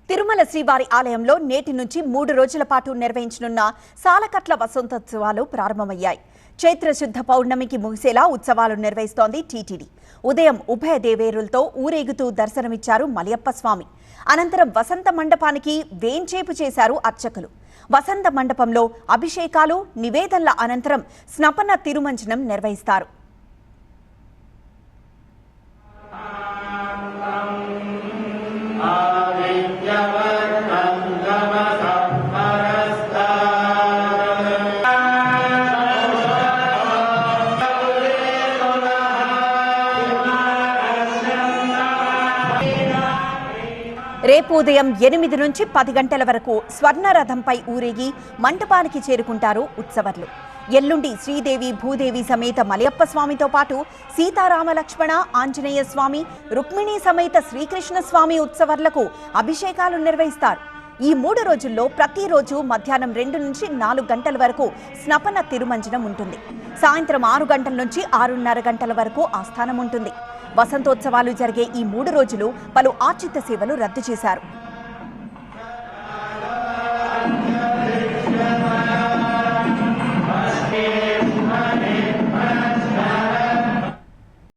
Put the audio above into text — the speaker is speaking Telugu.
తిరుమల శ్రీవారి ఆలయంలో నేటి నుంచి 3 రోజుల పాటు నిర్వహించనున్న సాలకట్ల వసంతోత్సవాలు ప్రారంభమయ్యాయి. చైత్ర శుద్ధ పౌర్ణమికి ముగిసేలా ఉత్సవాలు నిర్వహిస్తోంది టీటీడీ. ఉదయం ఉభయ దేవేరులతో ఊరేగుతూ దర్శనమిచ్చారు మలయప్ప స్వామి. అనంతరం వసంత మండపానికి వేంచేపు చేశారు అర్చకులు. వసంత మండపంలో అభిషేకాలు, నివేదనల అనంతరం స్నపన తిరుమంజనం నిర్వహిస్తారు. రేపు ఉదయం 8 నుంచి 10 గంటల వరకు స్వర్ణరథంపై ఊరేగి మంటపానికి చేరుకుంటారు ఉత్సవర్లు. ఎల్లుండి శ్రీదేవి భూదేవి సమేత మలయప్ప స్వామితో పాటు సీతారామ లక్ష్మణ ఆంజనేయ స్వామి, రుక్మిణి సమేత శ్రీకృష్ణ స్వామి ఉత్సవర్లకు అభిషేకాలు నిర్వహిస్తారు. ఈ 3 రోజుల్లో ప్రతిరోజు మధ్యాహ్నం 2 నుంచి 4 గంటల వరకు స్నపన తిరుమంజనం ఉంటుంది. సాయంత్రం 6 గంటల నుంచి 6:30 గంటల వరకు ఆస్థానం ఉంటుంది. వసంతోత్సవాలు జరిగే ఈ 3 రోజులు పలు ఆర్జిత సేవలు రద్దు చేశారు.